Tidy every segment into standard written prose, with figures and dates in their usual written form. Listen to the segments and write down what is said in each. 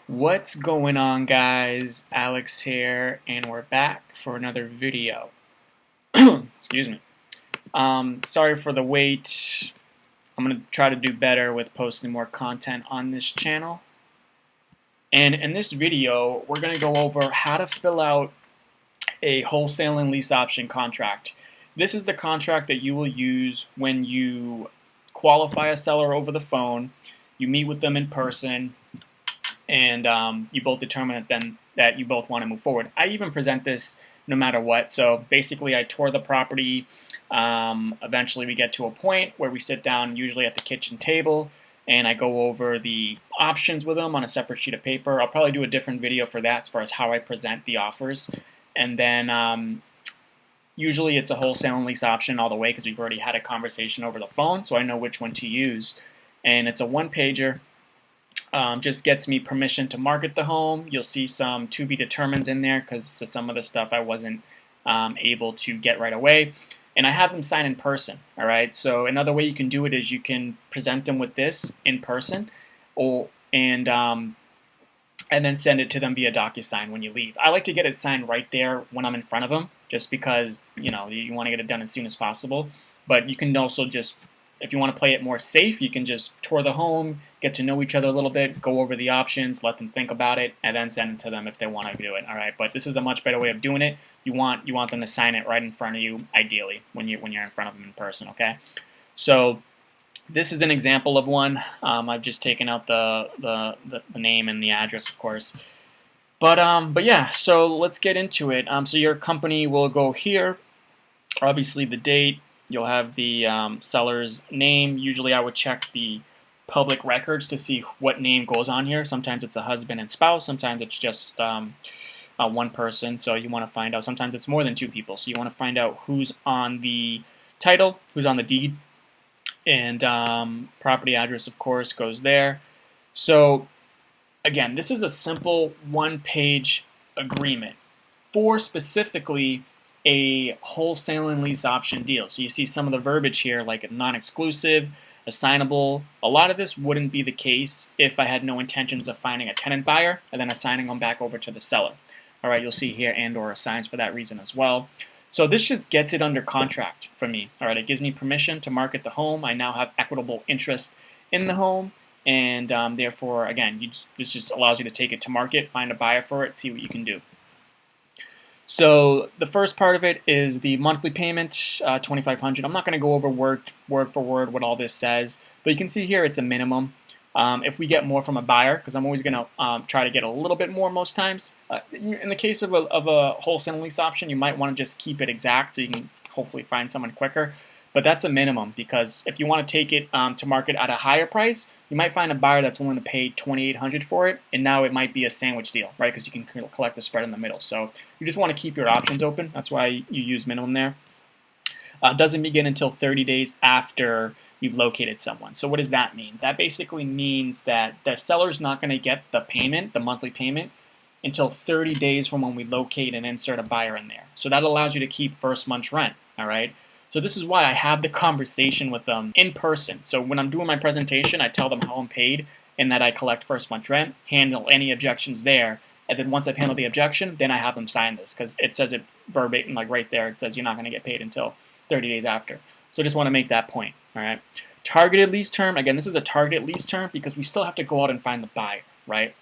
What's going on, guys? Alex here, and we're back for another video. Excuse me. Sorry for the wait. I'm going to try to do better with posting more content on this channel. And in this video, we're going to go over how to fill out a wholesaling lease option contract. This is the contract that you will use when you qualify a seller over the phone, you meet with them in person, and you both determine that you both want to move forward. I even present this no matter what. So basically, I tour the property. Eventually, we get to a point where we sit down, usually at the kitchen table, and I go over the options with them on a separate sheet of paper. I'll probably do a different video for that as far as how I present the offers. And then usually it's a wholesale and lease option all the way because we've already had a conversation over the phone, so I know which one to use. And it's a one-pager. Just gets me permission to market the home. You'll see some to be determineds in there because some of the stuff I wasn't able to get right away. And I have them sign in person. All right. So another way you can do it is you can present them with this in person, and then send it to them via DocuSign when you leave. I like to get it signed right there when I'm in front of them, just because you want to get it done as soon as possible. But you can also just, if you want to play it more safe, you can just tour the home, get to know each other a little bit, go over the options, let them think about it, and then send it to them if they want to do it. All right, but this is a much better way of doing it. You want them to sign it right in front of you, ideally, when you're in front of them in person. Okay, so this is an example of one. I've just taken out the name and the address, of course. But yeah, so let's get into it. So your company will go here. Obviously, the date. You'll have the seller's name. Usually I would check the public records to see what name goes on here. Sometimes it's a husband and spouse. Sometimes it's just one person. So you want to find out. Sometimes it's more than two people. So you want to find out who's on the title, who's on the deed. And property address, of course, goes there. So again, this is a simple one-page agreement for specifically a wholesale and lease option deal. So you see some of the verbiage here, like non-exclusive, assignable. A lot of this wouldn't be the case if I had no intentions of finding a tenant buyer and then assigning them back over to the seller. All right, you'll see here and or assigns for that reason as well. So this just gets it under contract for me. All right, it gives me permission to market the home. I now have equitable interest in the home, and therefore, again, this just allows you to take it to market, find a buyer for it, see what you can do. So the first part of it is the monthly payment, $2,500. I'm not going to go over word for word what all this says, but you can see here it's a minimum. If we get more from a buyer, because I'm always going to try to get a little bit more most times. In the case of a wholesale lease option, you might want to just keep it exact so you can hopefully find someone quicker. But that's a minimum, because if you want to take it to market at a higher price, you might find a buyer that's willing to pay $2,800 for it, and now it might be a sandwich deal, right? Because you can collect the spread in the middle. So you just want to keep your options open. That's why you use minimum there. Doesn't begin until 30 days after you've located someone. So what does that mean? That basically means that the seller's not going to get the payment, the monthly payment, until 30 days from when we locate and insert a buyer in there. So that allows you to keep first month's rent, all right? So this is why I have the conversation with them in person. So when I'm doing my presentation, I tell them how I'm paid and that I collect first month's rent, handle any objections there, and then once I've handled the objection, then I have them sign this, because it says it verbatim, like right there, it says you're not going to get paid until 30 days after. So I just want to make that point, all right? Targeted lease term, again, this is a targeted lease term because we still have to go out and find the buyer, right?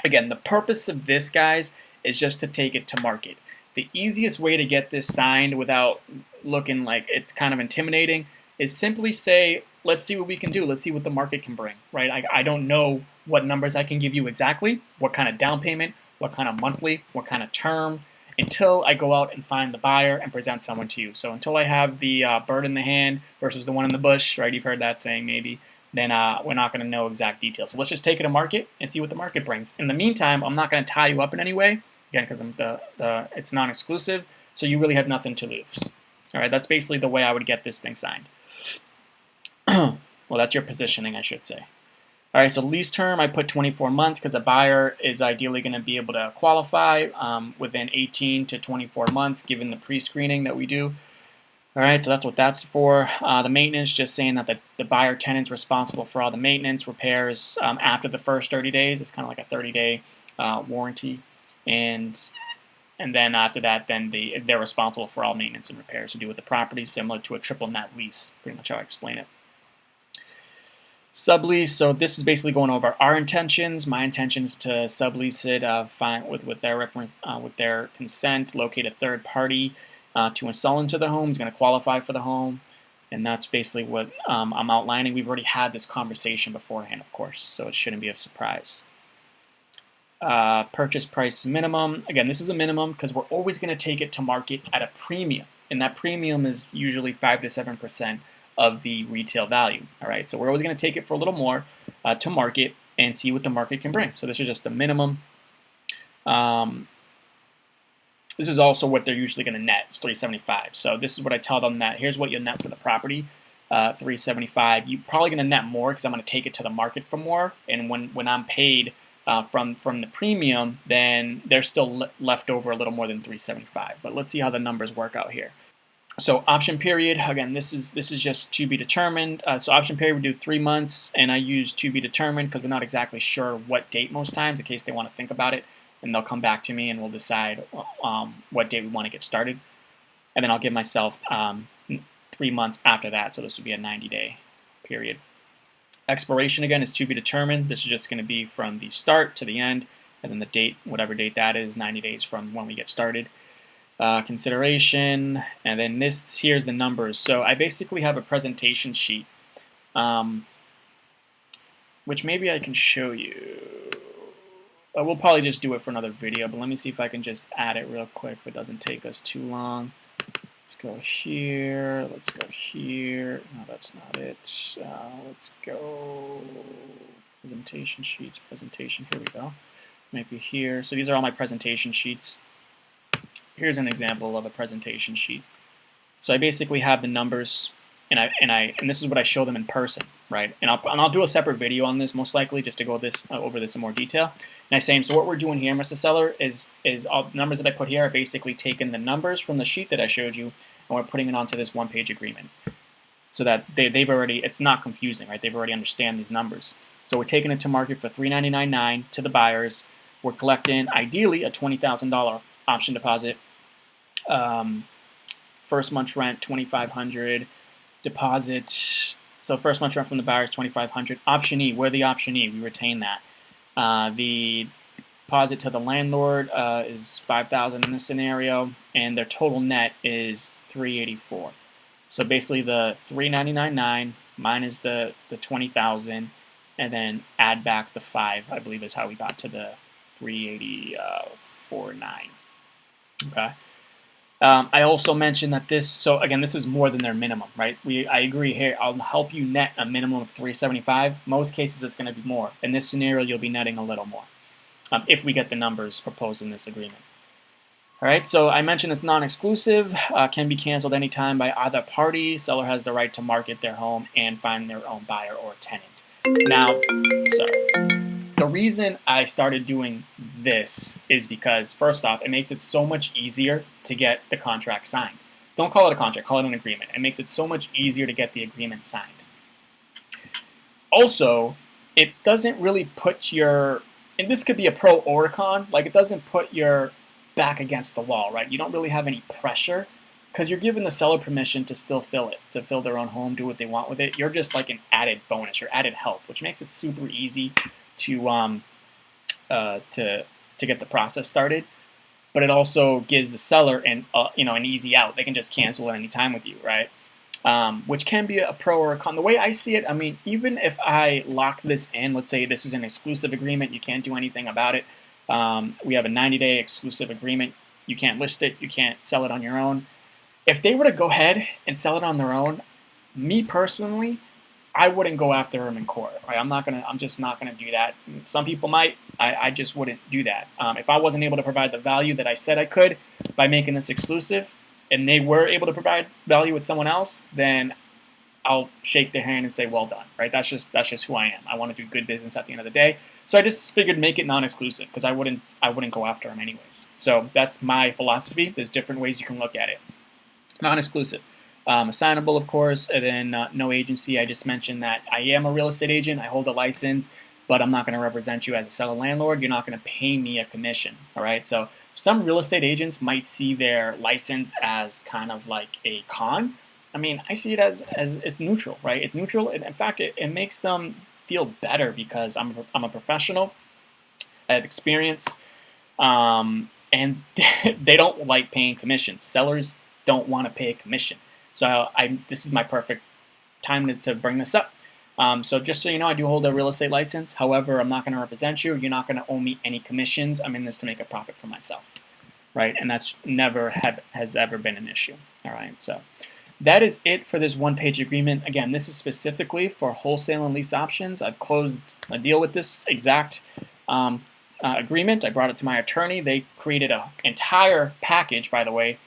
Again, the purpose of this, guys, is just to take it to market. The easiest way to get this signed without looking like it's kind of intimidating is simply say, let's see what we can do. Let's see what the market can bring, right? I don't know what numbers I can give you exactly, what kind of down payment, what kind of monthly, what kind of term, until I go out and find the buyer and present someone to you. So until I have the bird in the hand versus the one in the bush, right? You've heard that saying maybe. Then we're not going to know exact details. So let's just take it to market and see what the market brings. In the meantime, I'm not going to tie you up in any way, again, because it's non-exclusive, so you really have nothing to lose. All right, that's basically the way I would get this thing signed. Well, that's your positioning, I should say. All right, so lease term, I put 24 months because a buyer is ideally going to be able to qualify within 18 to 24 months, given the pre-screening that we do. All right, so that's what that's for. The maintenance, just saying that the buyer tenant's responsible for all the maintenance, repairs after the first 30 days. It's kind of like a 30-day warranty, and then after that, then they're responsible for all maintenance and repairs to do with the property, similar to a triple net lease. Pretty much how I explain it. Sublease. So this is basically going over our intentions. My intention is to sublease it with their consent, locate a third party to install into the home. Is going to qualify for the home, and that's basically what I'm outlining. We've already had this conversation beforehand, of course, so it shouldn't be a surprise. Purchase price minimum. Again, this is a minimum because we're always going to take it to market at a premium, and that premium is usually 5 to 7% of the retail value. All right, so we're always going to take it for a little more to market and see what the market can bring. So this is just the minimum. This is also what they're usually going to net. It's $375. So this is what I tell them, that here's what you net for the property, $375. You're probably going to net more because I'm going to take it to the market for more. And when I'm paid from the premium, then they're still left over a little more than $375. But let's see how the numbers work out here. So option period, again, this is just to be determined. So option period, we do 3 months, and I use to be determined because we're not exactly sure what date most times, in case they want to think about it, and they'll come back to me and we'll decide what date we want to get started. And then I'll give myself 3 months after that, so this would be a 90-day period. Expiration, again, is to be determined. This is just going to be from the start to the end, and then the date, whatever date that is, 90 days from when we get started. Consideration, and then here's the numbers. So I basically have a presentation sheet, which maybe I can show you. We'll probably just do it for another video, but let me see if I can just add it real quick if it doesn't take us too long. Let's go here, let's go here. No, that's not it. Let's go presentation sheets, presentation, here we go. Might be here. So these are all my presentation sheets. Here's an example of a presentation sheet. So I basically have the numbers, and this is what I show them in person, right? And I'll do a separate video on this most likely, just to go over this in more detail. And I say, so what we're doing here, Mr. Seller, is all the numbers that I put here are basically taking the numbers from the sheet that I showed you, and we're putting it onto this one-page agreement, so that they've already, it's not confusing, right? They've already understand these numbers. So we're taking it to market for $399.9 to the buyers. We're collecting ideally a $20,000 option deposit. First month's rent $2,500, deposit. So first month's rent from the buyers $2,500. Optionee, we're the optionee. We retain that. The deposit to the landlord is $5,000 in this scenario, and their total net is $384. So basically, the $399.9 minus the $20,000, and then add back the $5. I believe is how we got to the $384.9. Okay. I also mentioned that so again, this is more than their minimum, right? I agree here. I'll help you net a minimum of $375. Most cases, it's going to be more. In this scenario, you'll be netting a little more if we get the numbers proposed in this agreement. All right, so I mentioned it's non-exclusive, can be canceled anytime by either party. Seller has the right to market their home and find their own buyer or tenant. Now, the reason I started doing this is because, first off, it makes it so much easier to get the contract signed. Don't call it a contract, call it an agreement. It makes it so much easier to get the agreement signed. Also, it doesn't really put your, and this could be a pro or a con, like it doesn't put your back against the wall, right? You don't really have any pressure because you're giving the seller permission to still fill it, to fill their own home, do what they want with it. You're just like an added bonus or added help, which makes it super easy to get the process started. But it also gives the seller an easy out. They can just cancel at any time with you, right? Which can be a pro or a con. The way I see it, I mean, even if I lock this in, let's say this is an exclusive agreement, you can't do anything about it. We have a 90-day exclusive agreement. You can't list it. You can't sell it on your own. If they were to go ahead and sell it on their own, me personally, I wouldn't go after them in court. Right? I'm just not gonna do that. Some people might. I just wouldn't do that. If I wasn't able to provide the value that I said I could by making this exclusive, and they were able to provide value with someone else, then I'll shake their hand and say, well done. Right? That's just who I am. I want to do good business at the end of the day. So I just figured make it non-exclusive because I wouldn't go after them anyways. So that's my philosophy. There's different ways you can look at it. Non-exclusive. assignable, of course, and then no agency. I just mentioned that I am a real estate agent. I hold a license, but I'm not going to represent you as a seller landlord. You're not going to pay me a commission, all right? So some real estate agents might see their license as kind of like a con. I mean, I see it as it's neutral, right? It's neutral. In fact, it makes them feel better because I'm a professional. I have experience, and they don't like paying commissions. Sellers don't want to pay a commission. So this is my perfect time to bring this up. So just so you know, I do hold a real estate license. However, I'm not going to represent you. You're not going to owe me any commissions. I'm in this to make a profit for myself, right? And that's never has ever been an issue. All right, so that is it for this one-page agreement. Again, this is specifically for wholesale and lease options. I've closed a deal with this exact agreement. I brought it to my attorney. They created an entire package, by the way,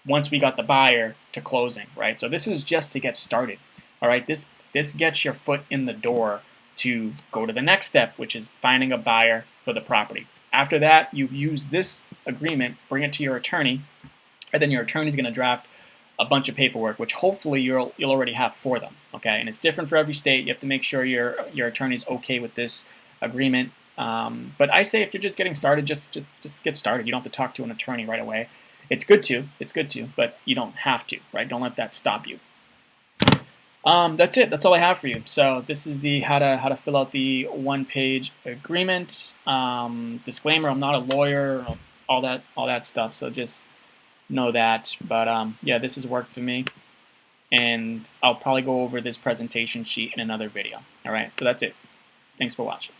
once we got the buyer to closing, right? So this is just to get started, all right? This gets your foot in the door to go to the next step, which is finding a buyer for the property. After that, you use this agreement, bring it to your attorney, and then your attorney's going to draft a bunch of paperwork, which hopefully you'll already have for them, okay? And it's different for every state. You have to make sure your attorney's okay with this agreement. But I say if you're just getting started, just get started. You don't have to talk to an attorney right away. It's good to, but you don't have to, right? Don't let that stop you. That's it. That's all I have for you. So this is the how to fill out the one-page agreement. Disclaimer: I'm not a lawyer. All that stuff. So just know that. But yeah, this has worked for me, and I'll probably go over this presentation sheet in another video. All right. So that's it. Thanks for watching.